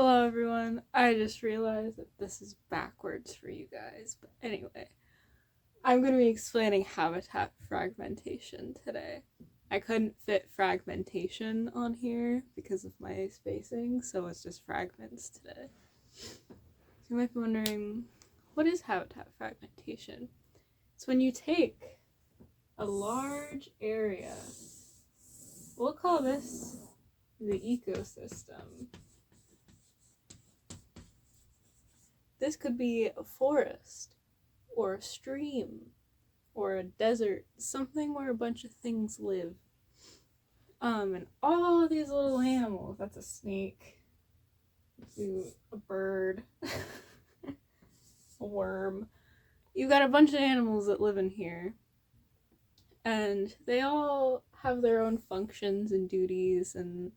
Hello everyone. I just realized that this is backwards for you guys. But anyway, I'm going to be explaining habitat fragmentation today. I couldn't fit fragmentation on here because of my spacing, so it's just fragments today. So you might be wondering, what is habitat fragmentation? It's when you take a large area, we'll call this the ecosystem. This could be a forest, or a stream, or a desert, something where a bunch of things live. And all of these little animals, that's a snake, a bird, a worm. You've got a bunch of animals that live in here, and they all have their own functions and duties and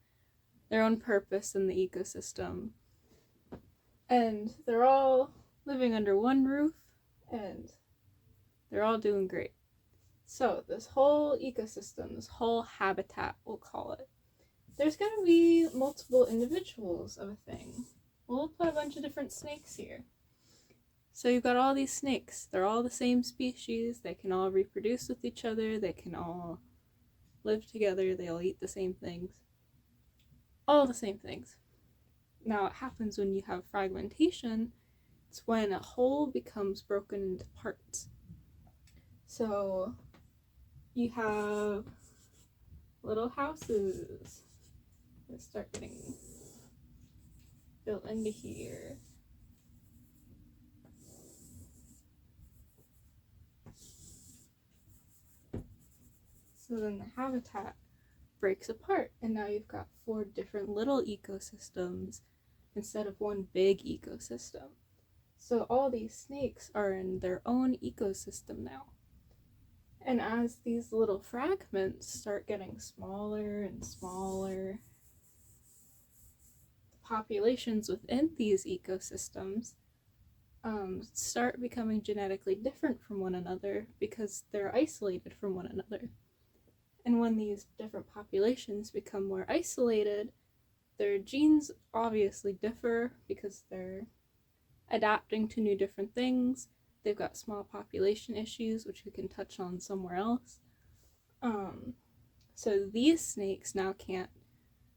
their own purpose in the ecosystem. And they're all living under one roof, and they're all doing great. So this whole ecosystem, this whole habitat, we'll call it, there's going to be multiple individuals of a thing. We'll put a bunch of different snakes here. So you've got all these snakes. They're all the same species. They can all reproduce with each other. They can all live together. They all eat the same things. All the same things. Now, what happens when you have fragmentation, it's when a whole becomes broken into parts. So you have little houses that start getting built into here. So then the habitat breaks apart, and now you've got 4 different little ecosystems instead of one big ecosystem. So all these snakes are in their own ecosystem now. And as these little fragments start getting smaller and smaller, the populations within these ecosystems start becoming genetically different from one another because they're isolated from one another. And when these different populations become more isolated, their genes obviously differ because they're adapting to new different things. They've got small population issues, which we can touch on somewhere else. So these snakes now can't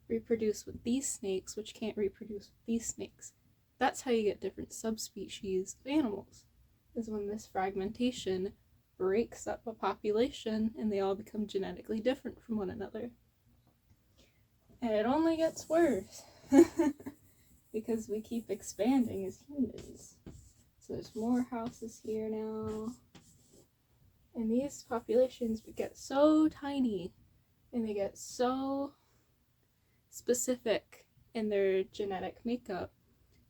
reproduce with these snakes, which can't reproduce with these snakes. That's how you get different subspecies of animals, is when this fragmentation breaks up a population and they all become genetically different from one another. And it only gets worse because we keep expanding as humans. So there's more houses here now. And these populations get so tiny and they get so specific in their genetic makeup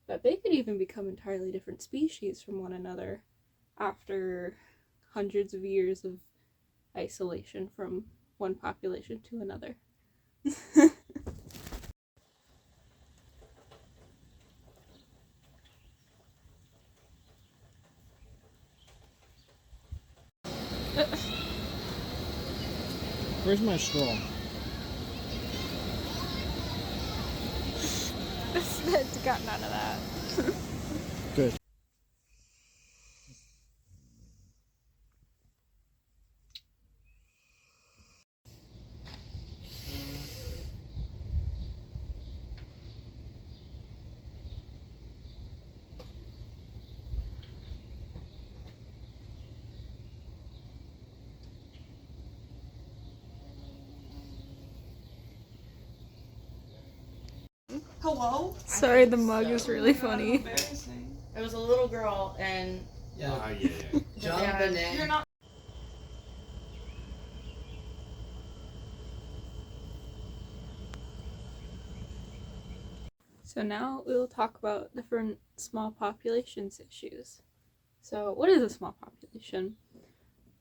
that they could even become entirely different species from one another after hundreds of years of isolation from one population to another. Where's my straw? It's got none of that. Good. Hello? Sorry, the mug is really funny. It was a little girl and Yeah. jumping in. You're not. So now we will talk about different small populations issues. So what is a small population?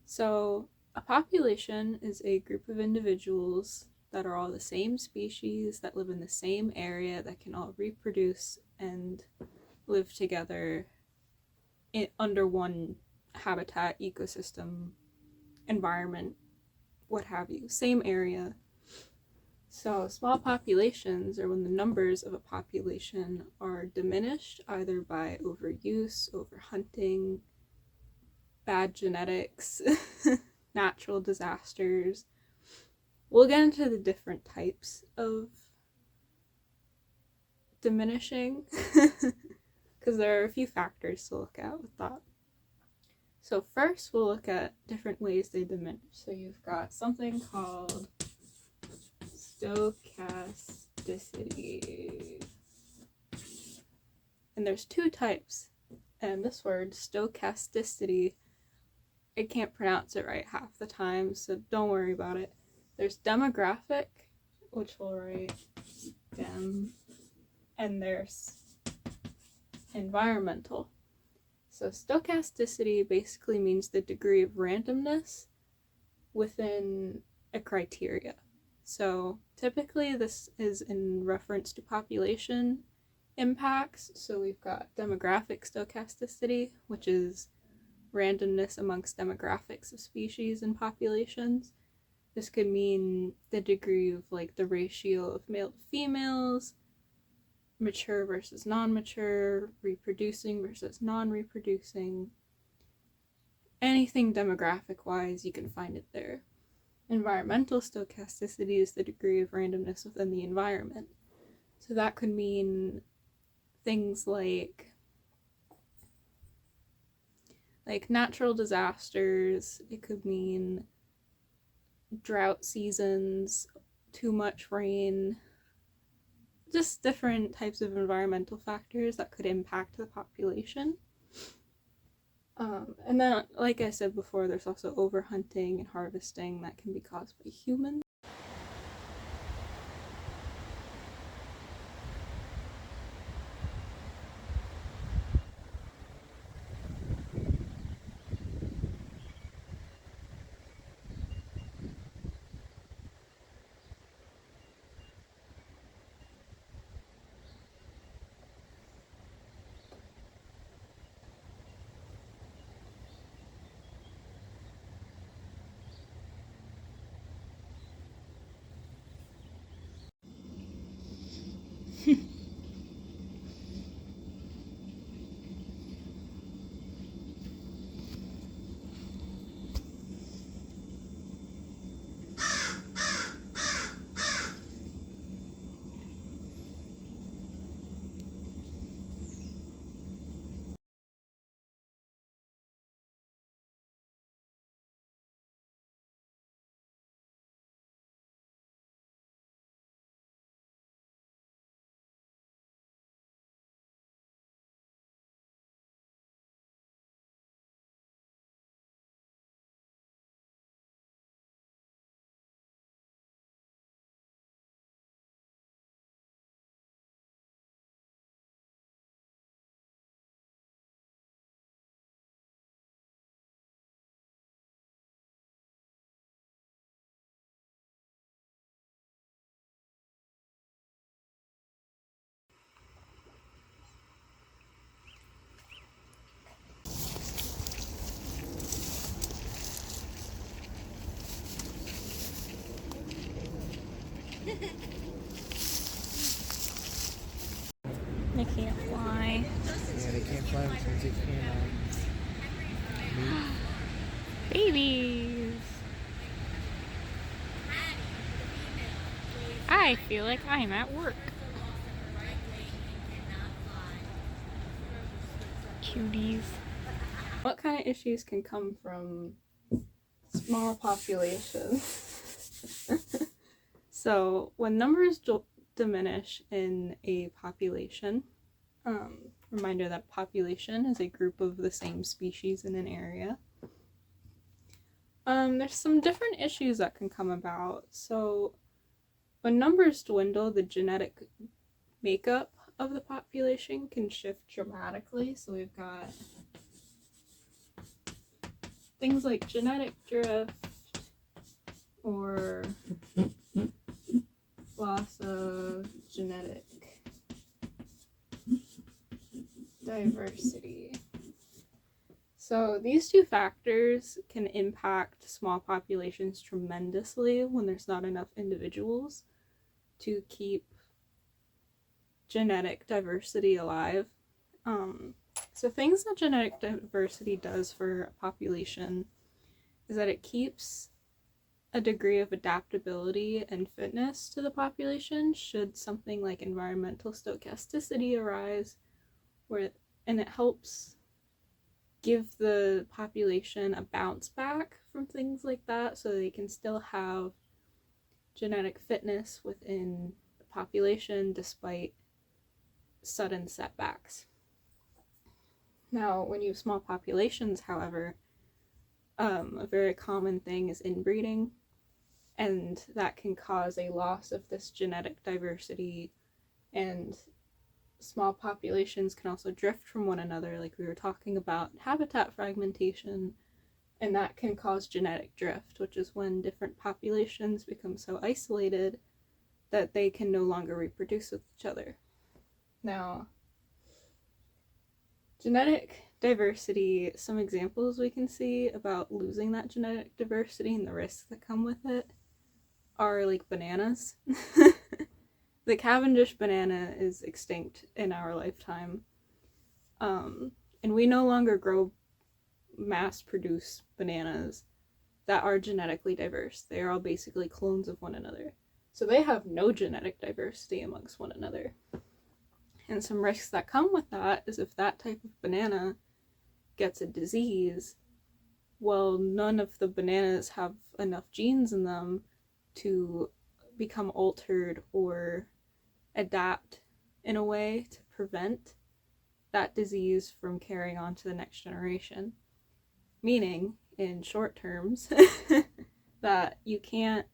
So a population is a group of individuals that are all the same species, that live in the same area, that can all reproduce and live together under one habitat, ecosystem, environment, what have you, same area. So small populations are when the numbers of a population are diminished either by overuse, overhunting, bad genetics, natural disasters. We'll get into the different types of diminishing because there are a few factors to look at with that. So first we'll look at different ways they diminish. So you've got something called stochasticity. And there's two types. And this word, stochasticity, I can't pronounce it right half the time, so don't worry about it. There's demographic, which we'll write dem, and there's environmental. So stochasticity basically means the degree of randomness within a criteria. So typically this is in reference to population impacts. So we've got demographic stochasticity, which is randomness amongst demographics of species and populations. This could mean the degree of like the ratio of male to females, mature versus non-mature, reproducing versus non-reproducing. Anything demographic wise, you can find it there. Environmental stochasticity is the degree of randomness within the environment. So that could mean things like natural disasters. It could mean drought seasons, too much rain, just different types of environmental factors that could impact the population. And then, like I said before, there's also overhunting and harvesting that can be caused by humans. They can't fly. Yeah, they can't fly because they can't move. Babies! I feel like I'm at work. Cuties. What kind of issues can come from small populations? So, when numbers diminish in a population, reminder that population is a group of the same species in an area. There's some different issues that can come about. So, when numbers dwindle, the genetic makeup of the population can shift dramatically. So we've got things like genetic drift or loss of genetic diversity. So these two factors can impact small populations tremendously when there's not enough individuals. to keep genetic diversity alive. So things that genetic diversity does for a population is that it keeps a degree of adaptability and fitness to the population should something like environmental stochasticity arise, and it helps give the population a bounce back from things like that so they can still have genetic fitness within the population despite sudden setbacks. Now, when you have small populations, however, a very common thing is inbreeding, and that can cause a loss of this genetic diversity, and small populations can also drift from one another, like we were talking about habitat fragmentation, and that can cause genetic drift, which is when different populations become so isolated that they can no longer reproduce with each other. Now, genetic diversity, some examples we can see about losing that genetic diversity and the risks that come with it are like bananas. The Cavendish banana is extinct in our lifetime. And we no longer grow mass-produced bananas that are genetically diverse. They are all basically clones of one another. So they have no genetic diversity amongst one another. And some risks that come with that is if that type of banana gets a disease, well, none of the bananas have enough genes in them to become altered or adapt in a way to prevent that disease from carrying on to the next generation. Meaning, in short terms, that you can't,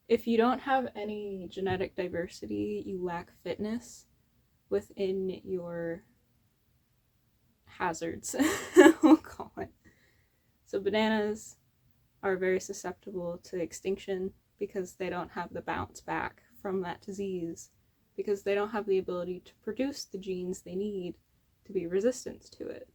if you don't have any genetic diversity, you lack fitness within your hazards, we'll call it. So bananas are very susceptible to extinction because they don't have the bounce back from that disease, because they don't have the ability to produce the genes they need to be resistant to it.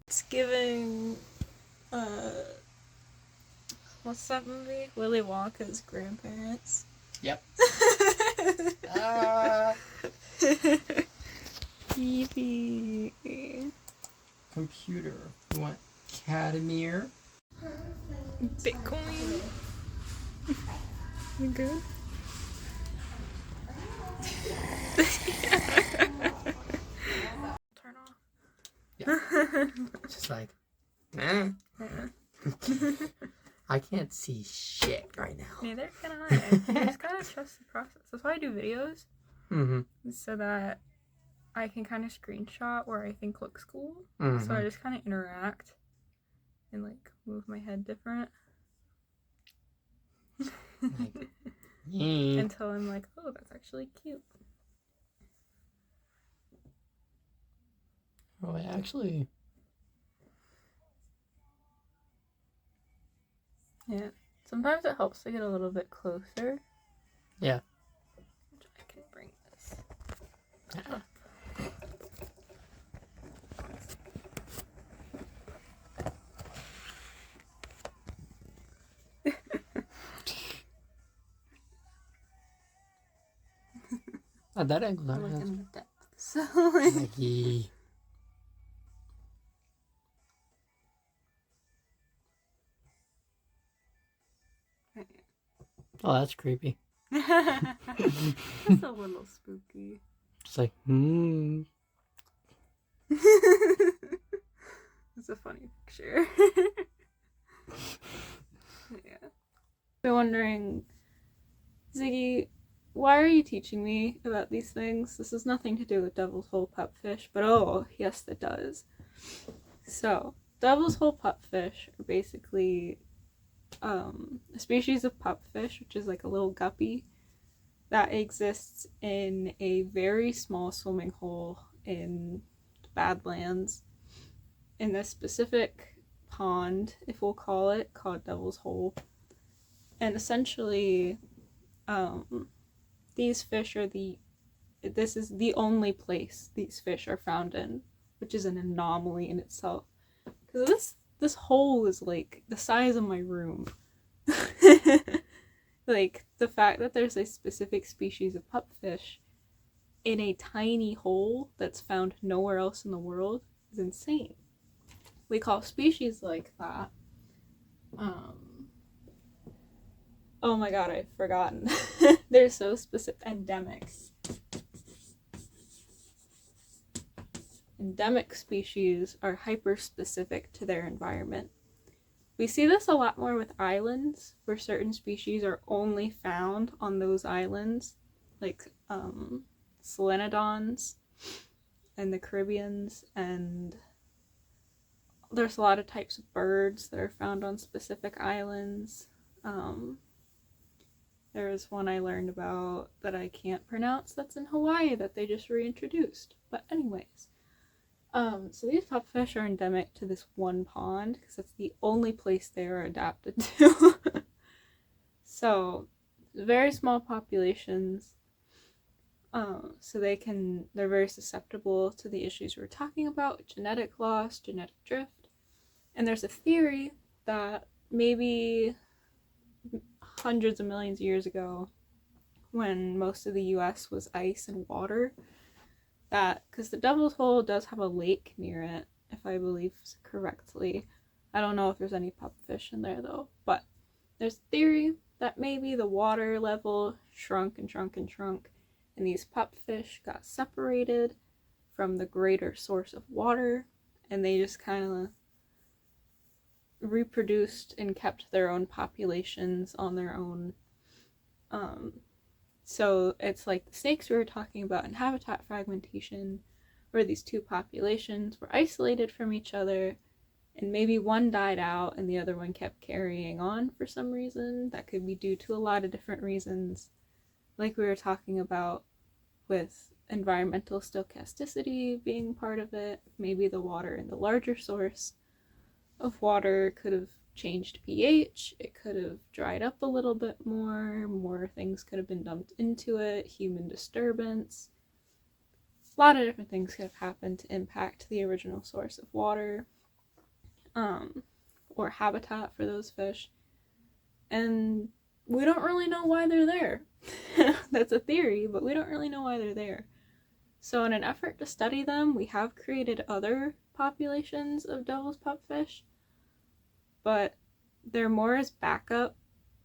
It's giving, what's that movie? Willy Wonka's grandparents. Yep. Evie. Computer. You want Catamir? Bitcoin. You good? Turn off. Yeah. Just like, eh. I can't see shit right now. Neither can I. You just gotta trust the process. That's why I do videos. Mm-hmm. So that I can kind of screenshot where I think looks cool. Mm-hmm. So I just kind of interact and like move my head different. Like, yeah. Until I'm like, oh, that's actually cute. Oh, actually. Yeah. Sometimes it helps to get a little bit closer. Yeah. I can bring this Yeah. up. At that angle, that Look has... in the depth. So Like, yeah. Oh, that's creepy. That's a little spooky. It's like, It's a funny picture. Yeah. We're wondering, Ziggy, why are you teaching me about these things? This has nothing to do with devil's hole pupfish, but oh, yes, it does. So, devil's hole pupfish are basically a species of pupfish, which is like a little guppy that exists in a very small swimming hole in the Badlands, in this specific pond, if we'll call it, called Devil's Hole. And essentially, these fish are this is the only place these fish are found in, which is an anomaly in itself. Because this hole is like the size of my room. Like, the fact that there's a specific species of pupfish in a tiny hole that's found nowhere else in the world is insane. We call species like that, oh my god, I've forgotten. They're so specific. Endemics. Endemic species are hyper-specific to their environment. We see this a lot more with islands, where certain species are only found on those islands, like solenodons and the Caribbeans, and there's a lot of types of birds that are found on specific islands. There was one I learned about that I can't pronounce that's in Hawaii that they just reintroduced. But anyways, so these pupfish are endemic to this one pond because it's the only place they are adapted to. So, very small populations. So they're very susceptible to the issues we're talking about, genetic loss, genetic drift. And there's a theory that maybe hundreds of millions of years ago, when most of the US was ice and water, that, because the Devil's Hole does have a lake near it, if I believe correctly. I don't know if there's any pupfish in there though, but there's a theory that maybe the water level shrunk and shrunk and shrunk, and these pupfish got separated from the greater source of water, and they just kind of reproduced and kept their own populations on their own. So it's like the snakes we were talking about in habitat fragmentation, where these two populations were isolated from each other, and maybe one died out and the other one kept carrying on for some reason. That could be due to a lot of different reasons, like we were talking about with environmental stochasticity being part of it. Maybe the water in the larger source of water could have changed pH, it could have dried up a little bit more things could have been dumped into it, human disturbance. A lot of different things could have happened to impact the original source of water, or habitat for those fish. And we don't really know why they're there. That's a theory, but we don't really know why they're there. So in an effort to study them, we have created other populations of devil's pupfish, but they're more as backup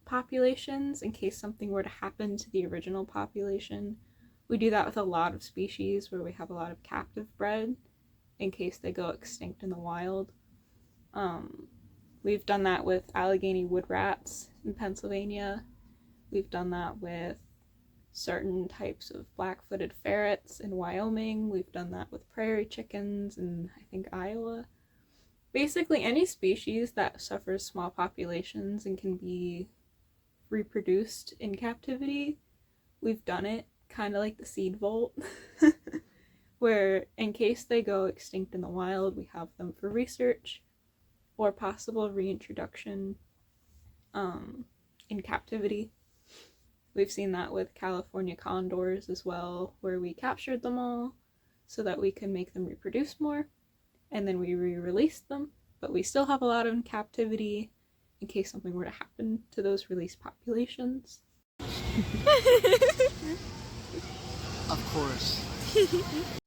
populations in case something were to happen to the original population. We do that with a lot of species where we have a lot of captive bred in case they go extinct in the wild. We've done that with Allegheny wood rats in Pennsylvania. We've done that with certain types of black-footed ferrets in Wyoming. We've done that with prairie chickens in, I think, Iowa. Basically, any species that suffers small populations and can be reproduced in captivity, we've done it, kind of like the seed vault, where in case they go extinct in the wild, we have them for research or possible reintroduction in captivity. We've seen that with California condors as well, where we captured them all so that we can make them reproduce more, and then we re-released them, but we still have a lot in captivity in case something were to happen to those released populations. Of course.